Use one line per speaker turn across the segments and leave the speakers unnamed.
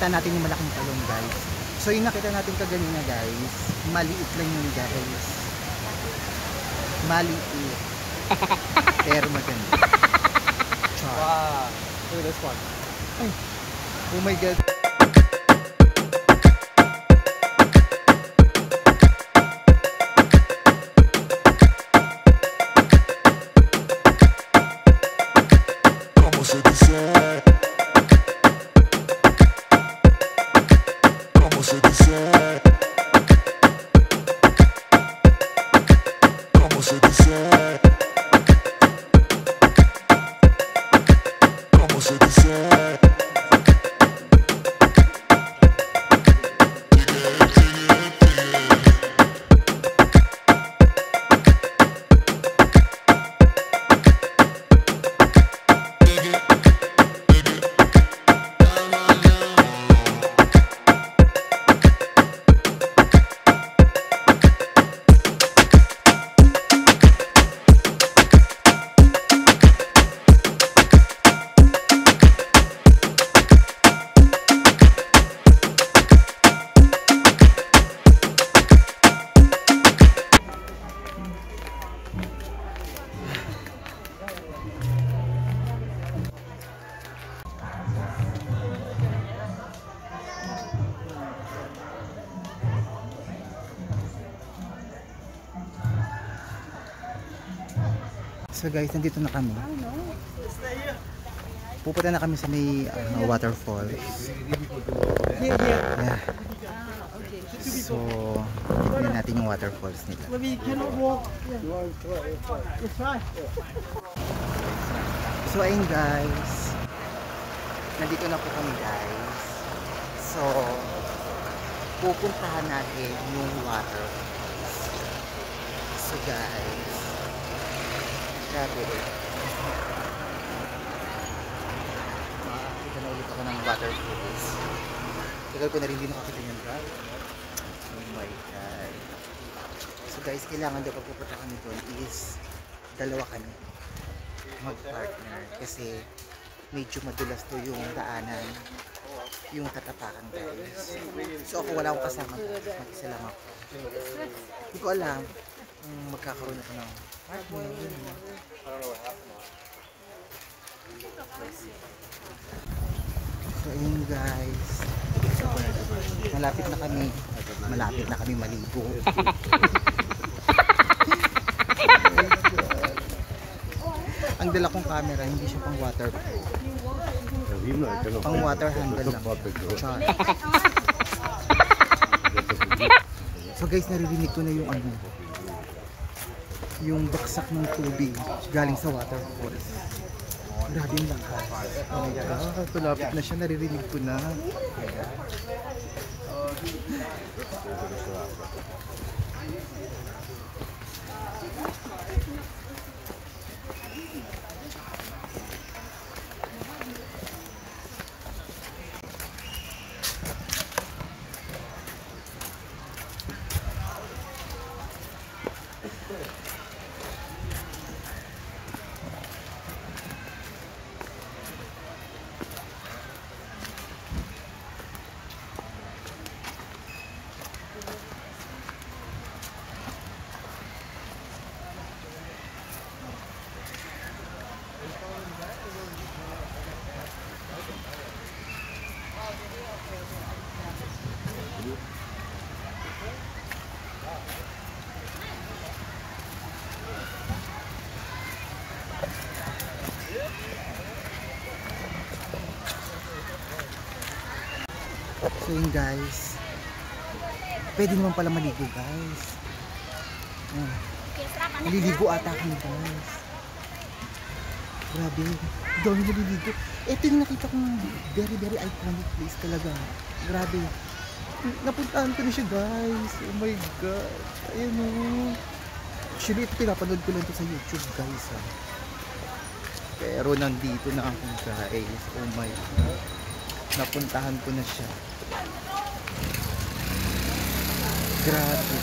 nakita natin yung malaking talon guys. So yung nakita natin kaganina guys, maliit lang yun guys. Maliit. Pero maganda. Wow. Look at this one. Ay. Oh my god. So guys, nandito na kami. Pupunta na kami sa may waterfall. Yeah. So, tignan natin yung waterfalls nila. So ayun guys, nandito na po kami guys. So, pupuntahan natin yung waterfalls. So guys, grabe. Makakita na ulit ako ng waterfalls. Tagal ko na rin din nakakita yung drive. Oh my god. So guys, kailangan daw pag pupunta kami doon is dalawa kami mag-partner. Kasi medyo madulas to yung daanan. Yung tatapakan guys. So ako wala akong kasama. Mag-isa lang ako. Hindi ko alam kung magkakaroon ako ng partner. So ayun guys, malapit na kami maligo. Ang dala kong camera, hindi siya pang waterproof, pang water handle lang. So guys, naririnig ko na yung yung baksak ng tubig galing sa waterfall. Grabe yung lakas. Oh my god, palapit na siya, naririnig ko na. So yun guys, pwede naman pala maligo guys. Naliligo ata kami guys. Grabe, dami naliligo. Ito yung nakita kong very very iconic place talaga. Grabe, napuntahan ko na siya guys. Oh my god, ayun o. Actually ito pinapanood ko lang ito sa YouTube guys ha. Pero nandito na ako guys. Oh my god, napuntahan ko na siya. Grabe,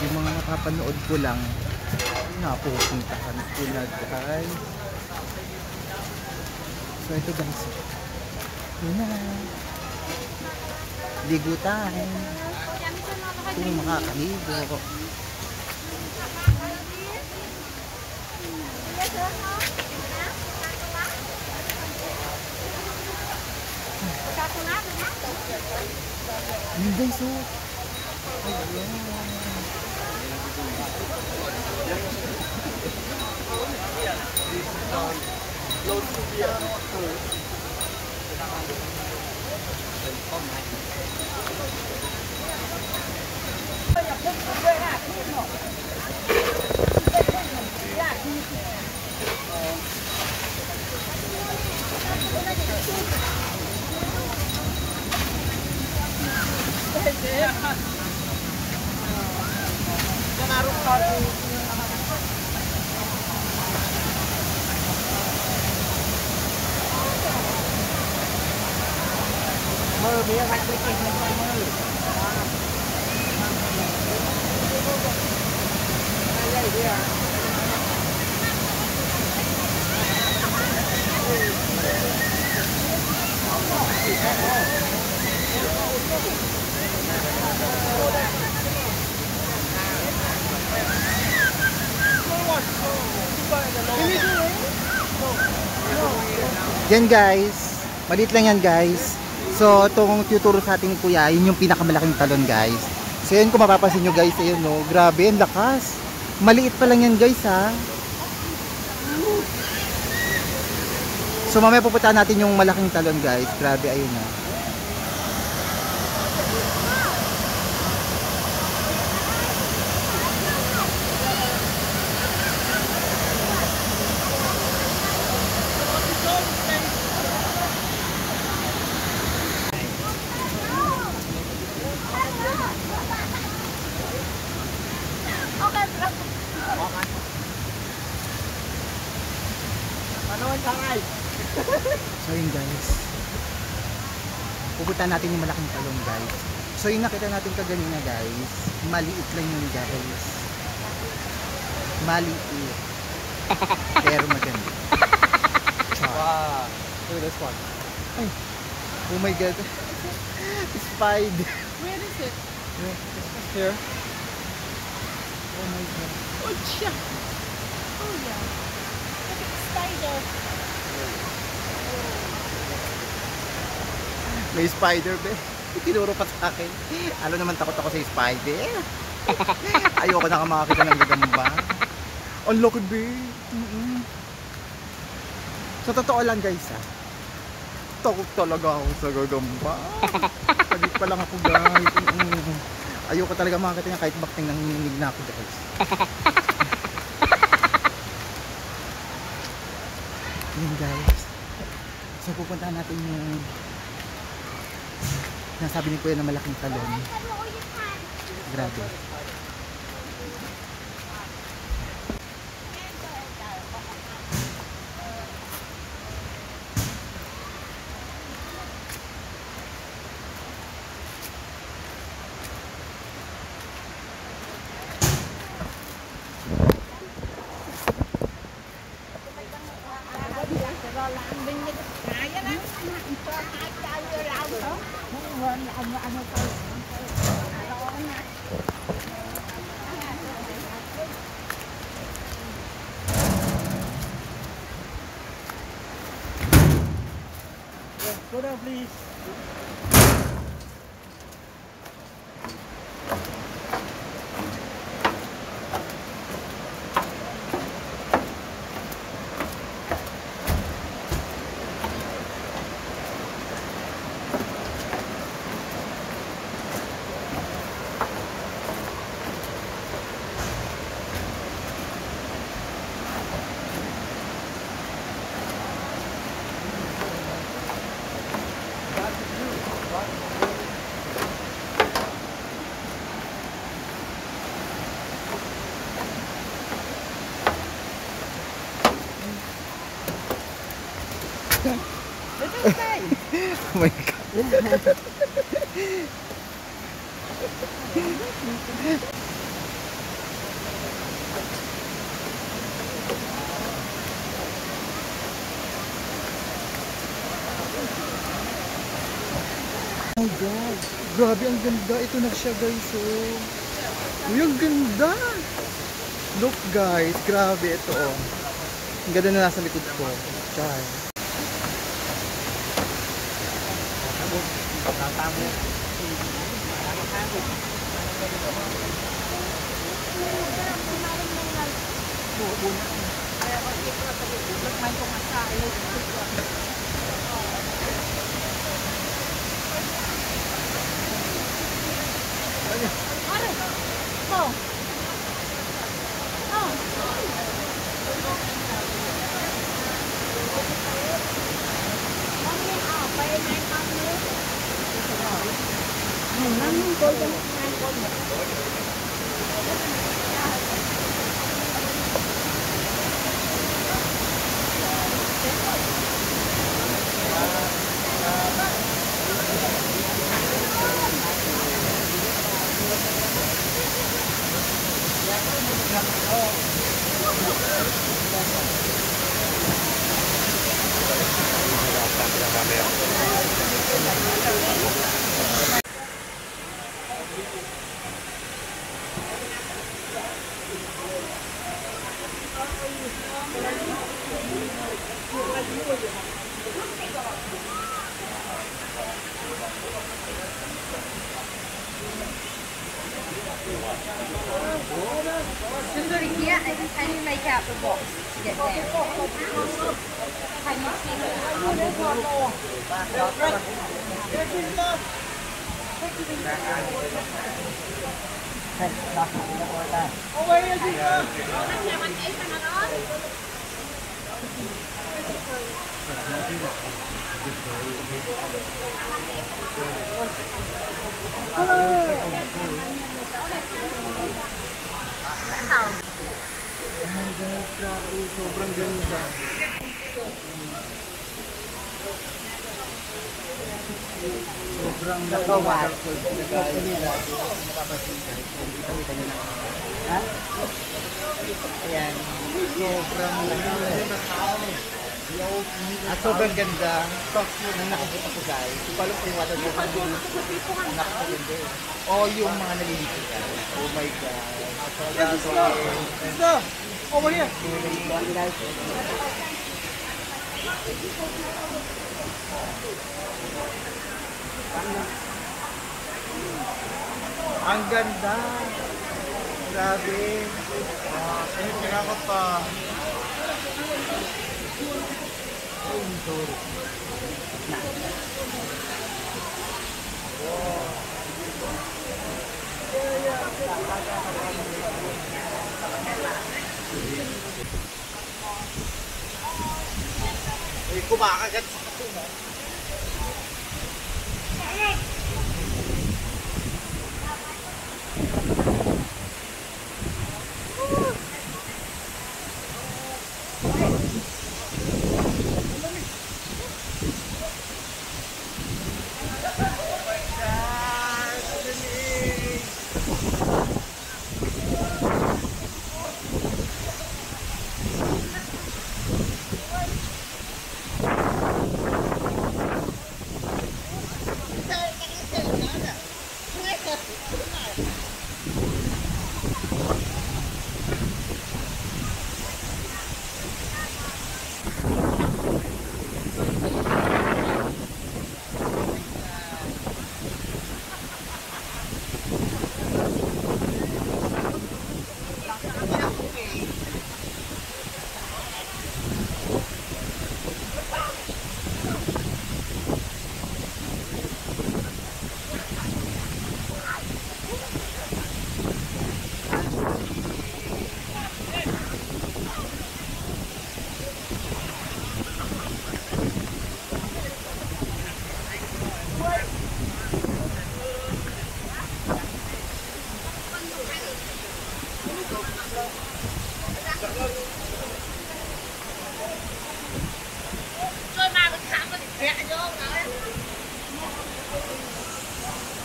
yung mga napapanood ko lang napupuntahan ko na guys. So ito guys, yun na. Ligo tayo. Kung makakaligo. Yun guys, oh. Mơ bia khách đi kinh mơ. Đây đi à. Yan guys, maliit lang yan guys. So itong tuturo sa ating kuya, yun yung pinakamalaking talon guys. So yun kung mapapansin nyo guys, ayun no, grabe, ang lakas. Maliit pa lang yan guys ha. So mamaya pupuntahan natin yung malaking talon guys, grabe ayun na. So yun guys, pupuntahan natin yung malaking talon guys. So yung nakita natin kaganina guys, maliit lang yun guys. Maliit pero maganda. Wow, look at this one. Ay, oh my god. Spider.
Where is it?
Here. Oh my god.
Oh, yeah. Oh, yeah. Look at the spider.
May spider be. Tinuro pa sa akin. Alam naman takot ako sa spider. Ayoko na makakita ng gagamba. Ang laki be. So totoo lang guys ha. Takot talaga ako sa gagamba. Sagit pa lang ako guys. Ayoko talaga makakita niya kahit bakting nanginginig na ako guys. Yun guys. So pupuntahan natin yung nasabi ni Kuya na malaking talon. Grabe.
Go down, please. Oh my god.
Oh my God. Grabe, ang ganda. Ito na siya guys. Oh. Uy, ang ganda. Look guys. Grabe ito. Oh. Ang ganda na nasa likod ko. Char.
Just over here, and can you make out the box to get there? Can you see
Sobrang ganda. Sobrang waterfall na guys. Mapapasin guys. Kita nyo na. Ha? Ayan. Sobrang at sobrang ganda. Nang nakikita ko guys. Ipalo ko yung waterfall. Ang nakakaganda. Oh, yung mga nalilipid guys. Oh my God. Let's go! Let's go! Over here! Ang ganda! Grabe! Ay, tinakot pa! Uy, kumakagat sa kaso mo.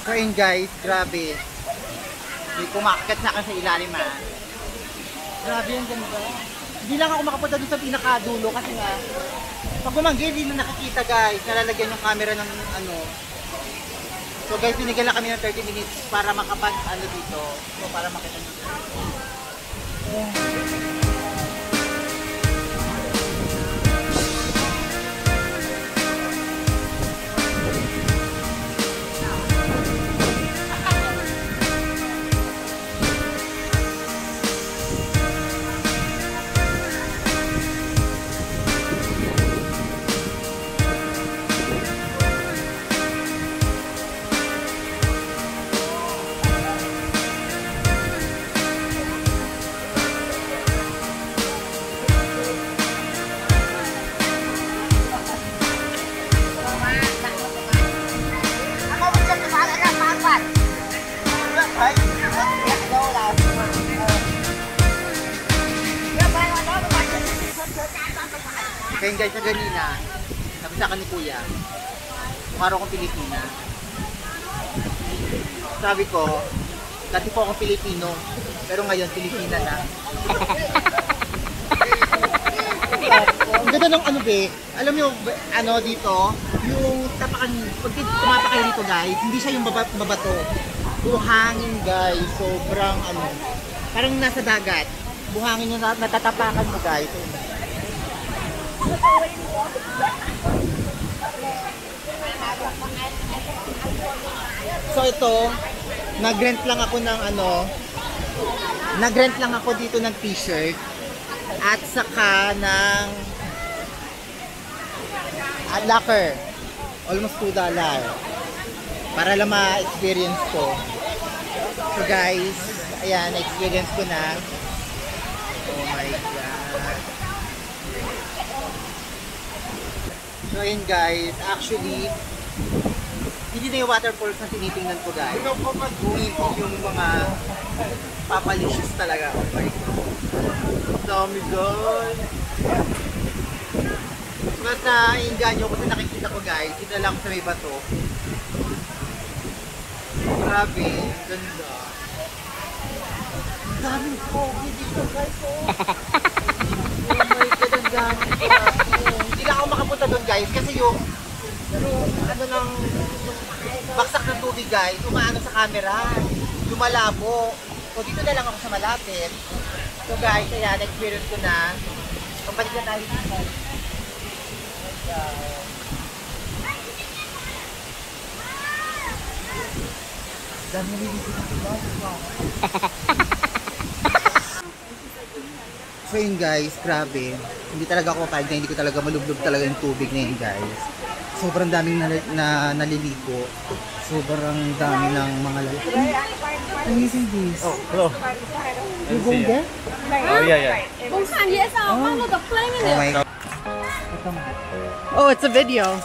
So yun guys, grabe. May kumakagat na kasi sa ilalim ha. Grabe yung ganda. Hindi lang ako makapunta dun sa pinakadulo kasi nga pag bumanggi, hindi na nakikita guys. Nalalagyan yung camera ng ano. So guys, binigyan lang kami ng 30 minutes para makapag ano dito. So para makita dito. Kaya guys, na ganina, sabi sa akin ni Kuya, mukha raw akong Pilipina. Sabi ko, dati po akong Pilipino, pero ngayon Pilipina na. Ang ganda ng ano be, alam mo ano dito, yung tapakan, pag tumapak kayo dito guys, hindi siya yung babato. Buhangin guys, sobrang ano, parang nasa dagat. Buhangin yung natatapakan mo guys. So ito, nag-rent lang ako ng ano, nag-rent lang ako dito ng t-shirt at saka ng locker, almost $2 para lang ma-experience ko. So guys, ayan, na-experience ko na. Oh my god. So ayun guys, actually hindi na yung waterfalls na tinitingnan ko guys. Yung mga papalicious talaga. Oh my god. Dami guys. Mas na-inganyo kasi nakikita ko guys. Dito lang sa may bato. Grabe, ganda. Daming pogi dito guys. Oh my god, ang dami. Hindi na ako makapunta doon guys kasi yung ano ng baksak ng tubig guys, umaano sa camera, lumalabo. So dito na lang ako sa malapit. So guys, kaya na-experience ko na. Pagbalik na tayo dito. Dami nililito dito guys. So yun guys, grabe. Hindi talaga ako kapag na hindi ko talaga malublob talaga yung tubig na yun guys. Sobrang daming naliligo. Sobrang dami ng mga lalaki. I'm using this.
Oh, hello.
You going there?
Oh, yeah.
我看也是，我那个 plane
Oh my god.
Oh, it's a video.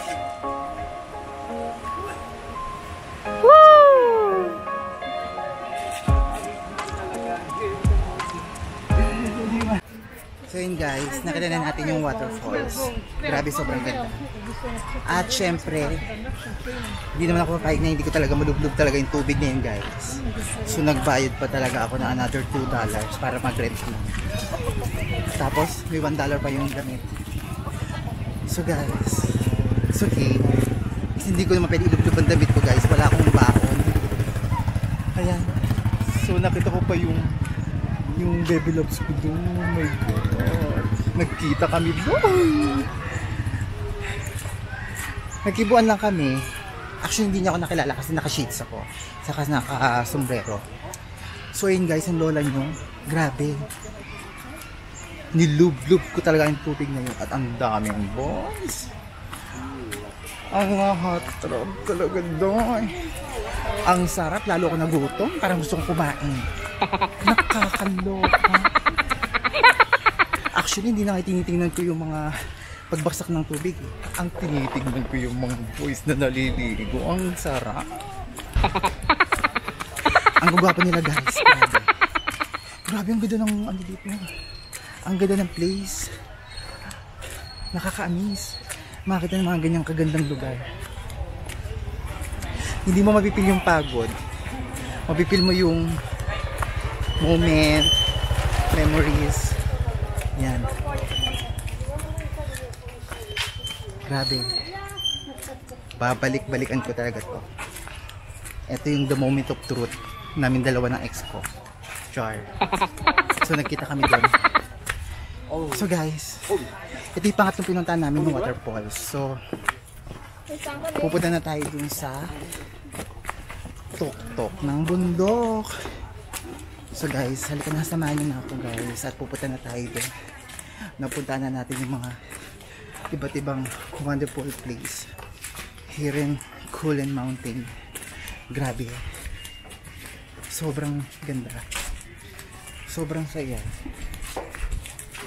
So yun guys, nakita na natin yung waterfalls. Grabe, sobrang ganda. At syempre, hindi naman ako papayag na hindi ko talaga malublob talaga yung tubig na yun guys. So nagbayad pa talaga ako ng another $2 para mag-rent na. Tapos may $1 pa yung gamit. So guys, it's okay. Kasi hindi ko naman pwede ilublob ang damit ko guys. Wala akong baon. Ayan. So nakita ko pa yung baby loves ko doon. Oh my god. Nagkita kami doon. Nagkibuan lang kami. Actually hindi niya ako nakilala kasi naka-sheets ako. Saka naka-sombrero. So yun guys, ang lola nyo. Grabe. Nilub-lub ko talaga yung tubig na yun. At ang daming boys. Ang hot tub talaga doon. Ang sarap, lalo ako nagutom. Parang gusto kong kumain. Nakakaloka. Actually, hindi na kayo tinitingnan ko yung mga pagbaksak ng tubig. Ang tinitingnan ko yung mga boys na naliligo. Ang sarap. Ang gagwapo nila guys. Grabe. Grabe, ang ganda ng ano dito. Ang ganda ng place. Nakaka-amaze. Makita ng mga ganyang kagandang lugar. Hindi mo mapipil yung pagod. Mapipil mo yung moment, memories. Yan. Grabe. Babalik-balikan ko talaga to. Ito yung the moment of truth namin dalawa ng ex ko. Char. So nagkita kami doon. So guys, ito yung pangatlong pinuntahan namin ng waterfalls. So pupunta na tayo dun sa tuktok ng bundok. So guys, halika na, samahan niyo na ako guys at pupunta na tayo dun. Napunta na natin yung mga iba't ibang wonderful place here in Kulin Mountain. Grabe, sobrang ganda, sobrang saya,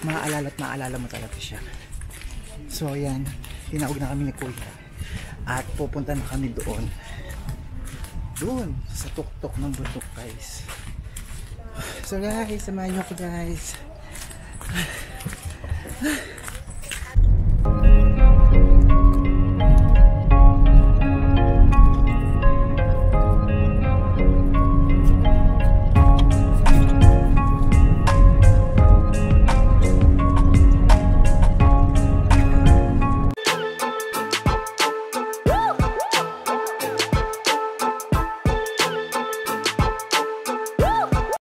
maaalala at maaalala mo talaga siya. So ayan, tinawag na kami ni Kuya at pupunta na kami doon sa tuktok ng bundok guys. So guys, samahan niyo ako guys.